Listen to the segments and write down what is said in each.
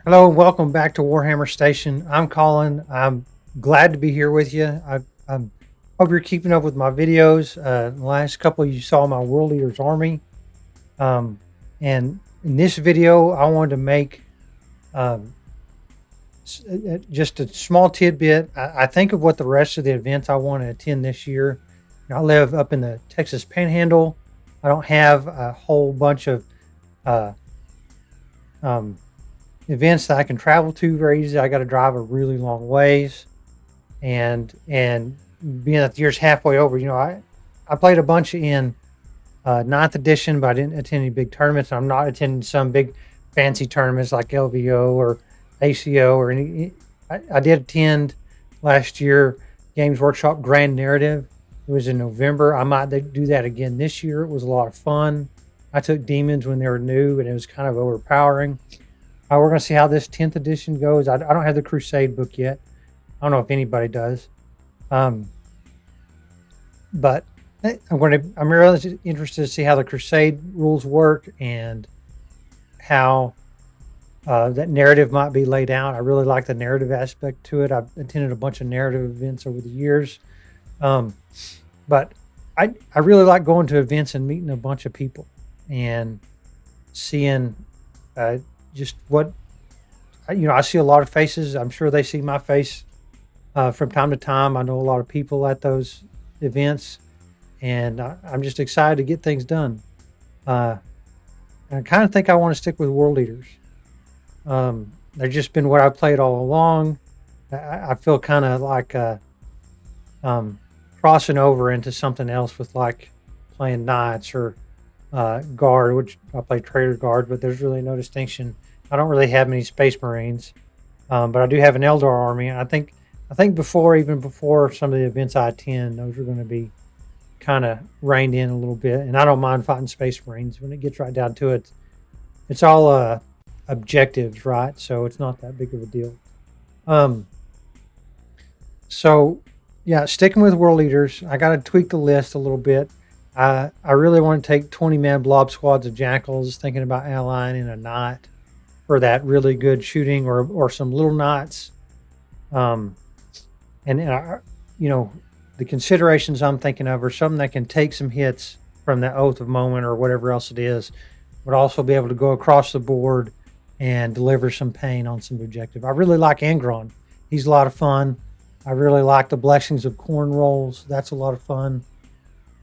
Hello and welcome back to Warhammer Station. I'm Colin. I'm glad to be here with you. I hope you're keeping up with my videos. The last couple you saw my World Leaders Army. Um, and in this video, I wanted to make um, just a small tidbit. I think of what the rest of the events I want to attend this year. I live up in the Texas Panhandle. I don't have a whole bunch of uh, um, events that I can travel to very easily. I got to drive a really long ways, and being that the year's halfway over, I played a bunch in ninth edition, but I didn't attend any big tournaments. I'm not attending some big fancy tournaments like LVO or ACO or any. I did attend last year Games Workshop Grand Narrative. It was in November. I might do that again this year. It was a lot of fun. I took demons when they were new, and it was kind of overpowering. We're going to see how this 10th edition goes. I don't have the Crusade book yet. I don't know if anybody does. Um, but I'm really interested to see how the Crusade rules work and how that narrative might be laid out. I really like the narrative aspect to it. I've attended a bunch of narrative events over the years. But I really like going to events and meeting a bunch of people and seeing just what I see a lot of faces. I'm sure they see my face from time to time. I know a lot of people at those events, and I'm just excited to get things done. Uh, I kind of think I want to stick with World Leaders. They've just been what I've played all along. I feel kind of like crossing over into something else with like playing Knights or Guard, which I play Trader Guard, but there's really no distinction. I don't really have many Space Marines, but I do have an Eldar army. I think even before some of the events I attend, those are going to be kind of reined in a little bit. And I don't mind fighting Space Marines when it gets right down to it. It's all objectives, right? So it's not that big of a deal. Um, so yeah, sticking with World Leaders, I got to tweak the list a little bit. I really want to take 20-man blob squads of Jackals, thinking about allying in a Knight for that really good shooting, or some little Knights. Um, and the considerations I'm thinking of are something that can take some hits from that Oath of Moment or whatever else it is, but also be able to go across the board and deliver some pain on some objective. I really like Angron. He's a lot of fun. I really like the Blessings of Corn rolls. That's a lot of fun.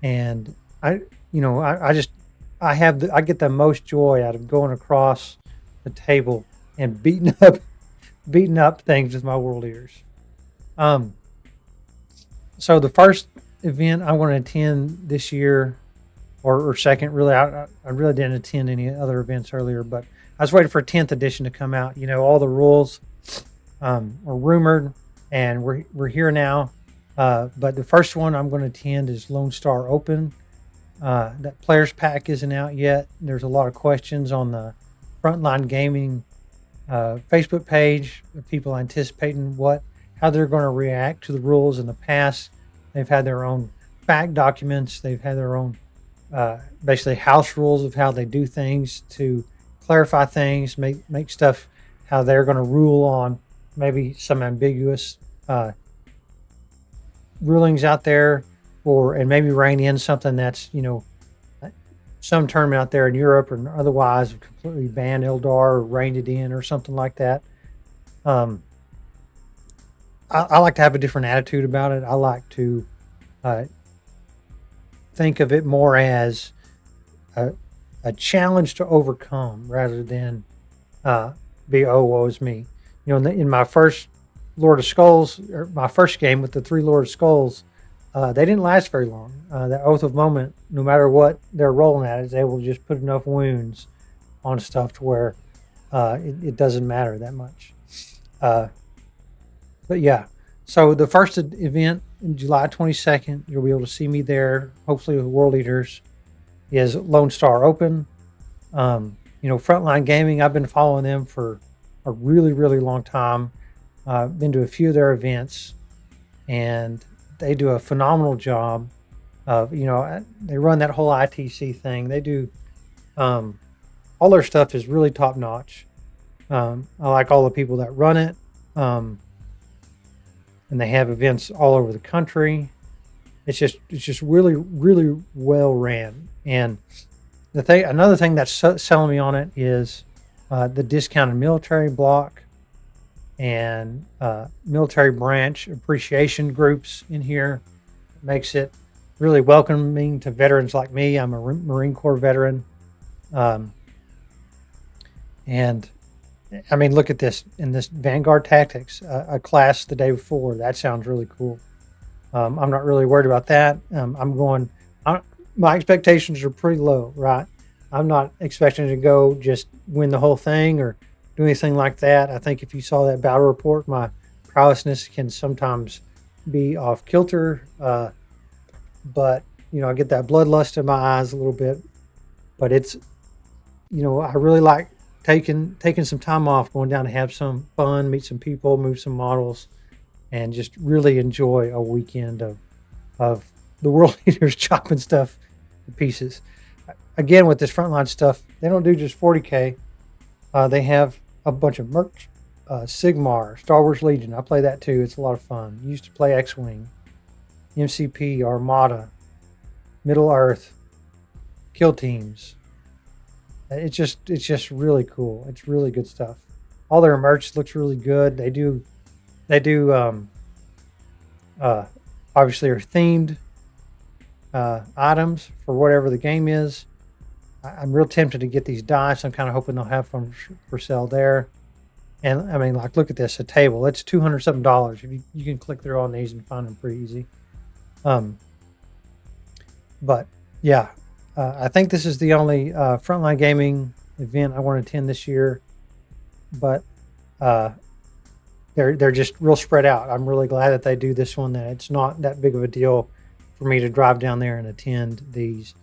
And I get the most joy out of going across the table and beating up things with my World Leaders. So the first event I want to attend this year, or second, really, I really didn't attend any other events earlier, but I was waiting for 10th edition to come out. All the rules are rumored, and we're here now. But the first one I'm going to attend is Lone Star Open. That players pack isn't out yet. There's a lot of questions on the Frontline Gaming Facebook page of people anticipating how they're going to react to the rules. In the past, they've had their own fact documents. They've had their own basically house rules of how they do things to clarify things, make stuff how they're going to rule on maybe some ambiguous rulings out there, and maybe rein in something that's some tournament out there in Europe or otherwise have completely banned Eldar or reined it in or something like that. I like to have a different attitude about it. I like to think of it more as a challenge to overcome rather than be, oh, woe is me. In my first Lord of Skulls, or my first game with the 3 Lord of Skulls, they didn't last very long. That Oath of Moment, no matter what they're rolling at, is able to just put enough wounds on stuff to where it doesn't matter that much. But yeah, so the first event, July 22nd, you'll be able to see me there, hopefully with World Leaders, is Lone Star Open. Frontline Gaming, I've been following them for a really, really long time. Been to a few of their events, and they do a phenomenal job of, they run that whole ITC thing. They do, all their stuff is really top notch. I like all the people that run it. Um, and they have events all over the country. It's just really really well ran. And another thing that's selling me on it is the discounted military block and military branch appreciation groups in here. Makes it really welcoming to veterans like me. I'm a Marine Corps veteran, um, and I mean, look at this in this Vanguard Tactics, a class the day before. That sounds really cool. I'm not really worried about that. I'm going. My expectations are pretty low, right? I'm not expecting to go just win the whole thing or do anything like that. I think if you saw that battle report, my prowessness can sometimes be off kilter. But I get that bloodlust in my eyes a little bit. But it's I really like taking some time off, going down to have some fun, meet some people, move some models, and just really enjoy a weekend of the world leaders chopping stuff to pieces. Again, with this frontline stuff, they don't do just 40K. They have a bunch of merch. Sigmar, Star Wars Legion. I play that too. It's a lot of fun. Used to play X-Wing, MCP, Armada, Middle Earth, Kill Teams. It's just really cool. It's really good stuff. All their merch looks really good. They do obviously are themed items for whatever the game is. I'm real tempted to get these dice. I'm kind of hoping they'll have them for sale there. And I mean, like, look at this, a table. It's $200 something. You can click through on these and find them pretty easy. But yeah, I think this is the only frontline gaming event I want to attend this year. But they're just real spread out. I'm really glad that they do this one. That it's not that big of a deal for me to drive down there and attend these,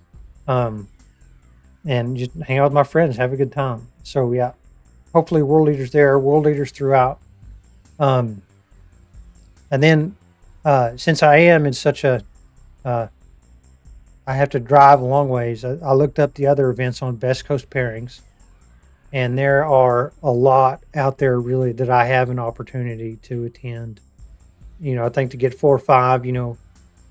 and just hang out with my friends, have a good time. So yeah, hopefully world leaders there, world leaders throughout. And then since I am in such a I have to drive a long ways. I looked up the other events on Best Coast Pairings, and there are a lot out there really that I have an opportunity to attend. I think to get 4 or 5.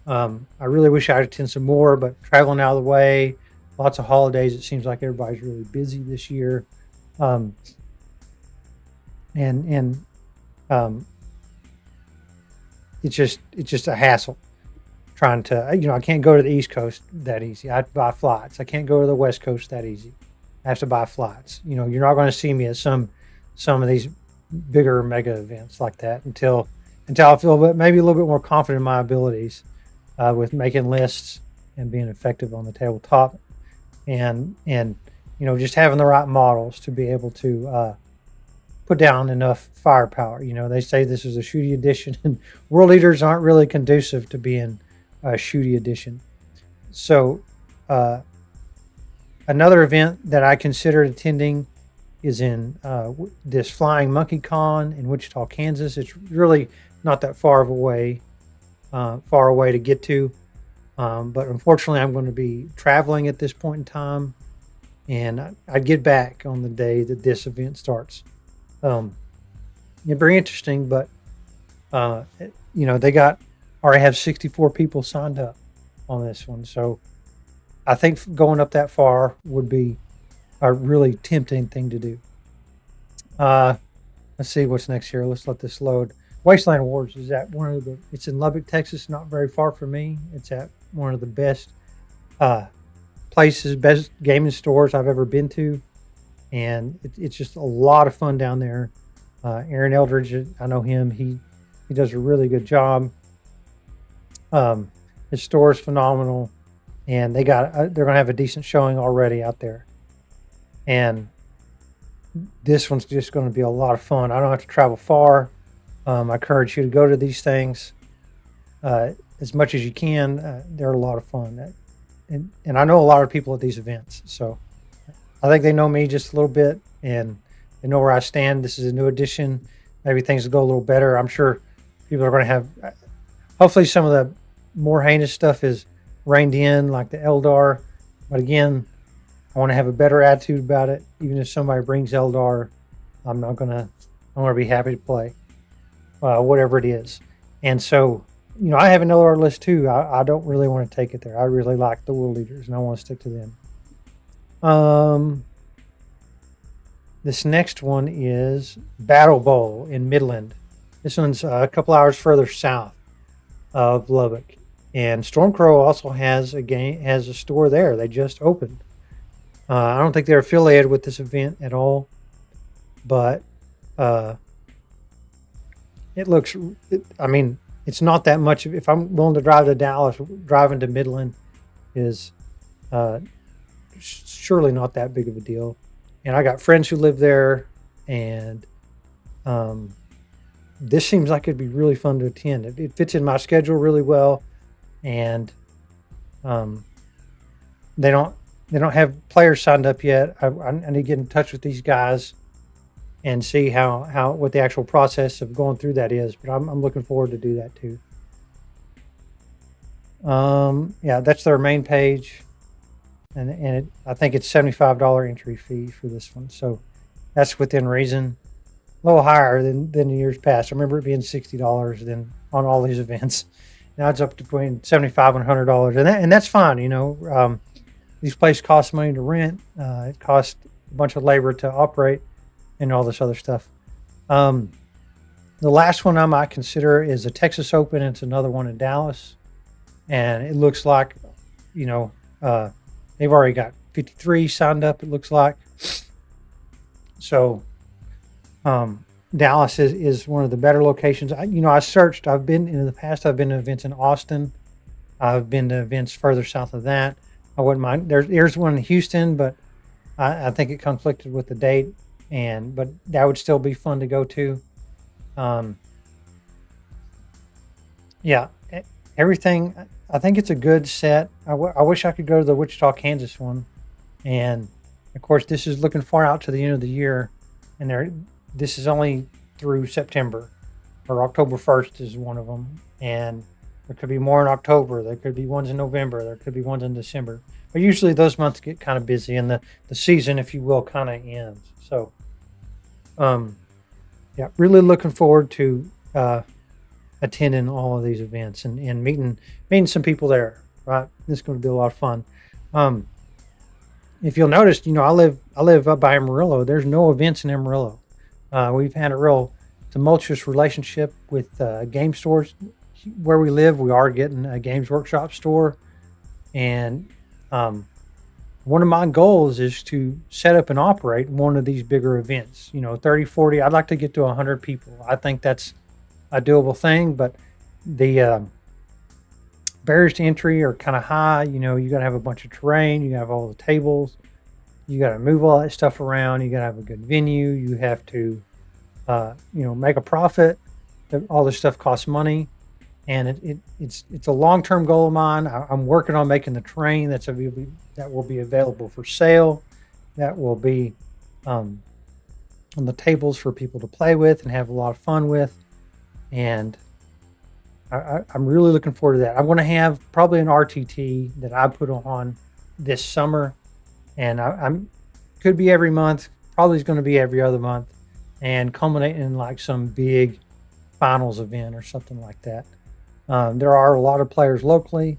I really wish I'd attend some more, but traveling out of the way, lots of holidays. It seems like everybody's really busy this year, and it's just a hassle trying to. I can't go to the East Coast that easy. I have to buy flights. I can't go to the West Coast that easy. I have to buy flights. You're not going to see me at some of these bigger mega events like that until I feel maybe a little bit more confident in my abilities with making lists and being effective on the tabletop, and just having the right models to be able to put down enough firepower. They say this is a shooty edition, and world leaders aren't really conducive to being a shooty edition. So another event that I considered attending is in this Flying Monkey Con in Wichita, Kansas. It's really not that far away to get to, but unfortunately I'm going to be traveling at this point in time, and I'd get back on the day that this event starts. It'd be interesting, but they already have 64 people signed up on this one, so I think going up that far would be a really tempting thing to do. Let's see what's next here. Let's let this load. Wasteland Awards is at it's in Lubbock, Texas, not very far from me. It's at one of the best places, best gaming stores I've ever been to. And it's just a lot of fun down there. Aaron Eldridge, I know him. He does a really good job. His store is phenomenal, and they're going to have a decent showing already out there. And this one's just going to be a lot of fun. I don't have to travel far. I encourage you to go to these things as much as you can. They're a lot of fun. And I know a lot of people at these events, so I think they know me just a little bit, and they know where I stand. This is a new edition. Maybe things will go a little better. I'm sure people are going to have, hopefully some of the more heinous stuff is reined in, like the Eldar. But again, I want to have a better attitude about it. Even if somebody brings Eldar, I'm gonna be happy to play whatever it is. And so, I have another art list too. I don't really want to take it there. I really like the World Leaders, and I want to stick to them. This next one is Battle Bowl in Midland. This one's a couple hours further south of Lubbock, and Stormcrow also has a store there. They just opened. I don't think they're affiliated with this event at all, but uh, I mean, it's not that much. If I'm willing to drive to Dallas, driving to Midland is uh, surely not that big of a deal. And I got friends who live there, and um, this seems like it'd be really fun to attend. It fits in my schedule really well, and um, they don't have players signed up yet. I need to get in touch with these guys and see how what the actual process of going through that is. But I'm looking forward to do that too. Yeah, that's their main page, and I think it's $75 entry fee for this one. So that's within reason. A little higher than the years past. I remember it being $60 then on all these events. Now it's up to between $75 and $100, and that's fine. These places cost money to rent. It costs a bunch of labor to operate, and all this other stuff. Um, the last one I might consider is the Texas Open. It's another one in Dallas, and it looks like, you know, uh, they've already got 53 signed up. It looks like so. Dallas is one of the better locations. I searched. I've been in the past. I've been to events in Austin. I've been to events further south of that. I wouldn't mind. There's one in Houston, but I think it conflicted with the date, but that would still be fun to go to. Um, yeah, everything. I think it's a good set. I wish I could go to the Wichita, Kansas one, and of course this is looking far out to the end of the year, and this is only through September, or October 1st is one of them, and there could be more in October. There could be ones in November. There could be ones in December. But usually those months get kind of busy, and the season, if you will, kind of ends. So, um, yeah, really looking forward to attending all of these events and meeting some people there. Right, this is going to be a lot of fun. Um, if you'll notice, I live up by Amarillo. There's no events in Amarillo. We've had a real tumultuous relationship with game stores where we live. We are getting a Games Workshop store, and one of my goals is to set up and operate one of these bigger events. 30, 40. I'd like to get to 100 people. I think that's a doable thing, but the barriers to entry are kind of high. You got to have a bunch of terrain. You got to have all the tables. You got to move all that stuff around. You got to have a good venue. You have to, make a profit. All this stuff costs money, and it's a long term goal of mine. I'm working on making the terrain that will be available for sale. That will be on the tables for people to play with and have a lot of fun with, and I'm really looking forward to that. I want to have probably an RTT that I put on this summer, and I'm could be every month. Probably is going to be every other month, and culminate in like some big finals event or something like that. There are a lot of players locally,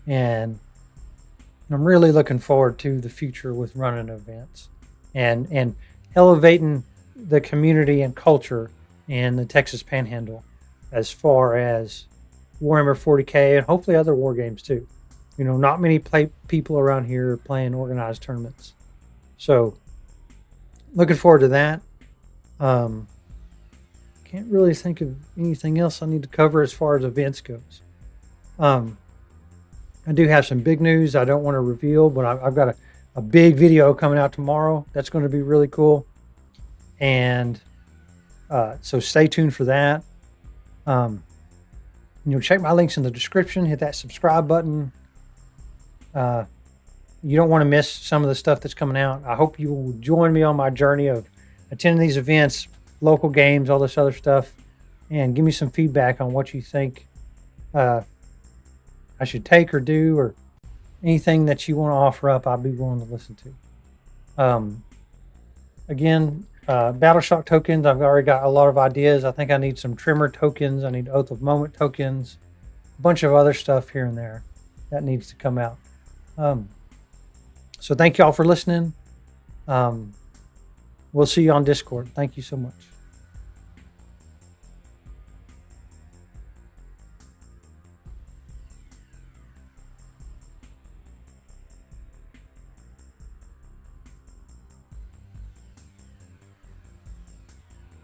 and I'm really looking forward to the future with running events and elevating the community and culture in the Texas Panhandle as far as Warhammer 40K and hopefully other war games too. Not many people around here playing organized tournaments. So looking forward to that. Um, can't really think of anything else I need to cover as far as events goes. Um, I do have some big news I don't want to reveal, but I've got a big video coming out tomorrow. That's going to be really cool. And so stay tuned for that. Check my links in the description. Hit that subscribe button. You don't want to miss some of the stuff that's coming out. I hope you will join me on my journey of attending these events, local games, all this other stuff, and give me some feedback on what you think I should take or do, or anything that you want to offer up. I'll be willing to listen to. Again, Battle Shock tokens, I've already got a lot of ideas. I think I need some Trimmer tokens. I need Oath of Moment tokens. A bunch of other stuff here and there that needs to come out. So thank you all for listening. We'll see you on Discord. Thank you so much.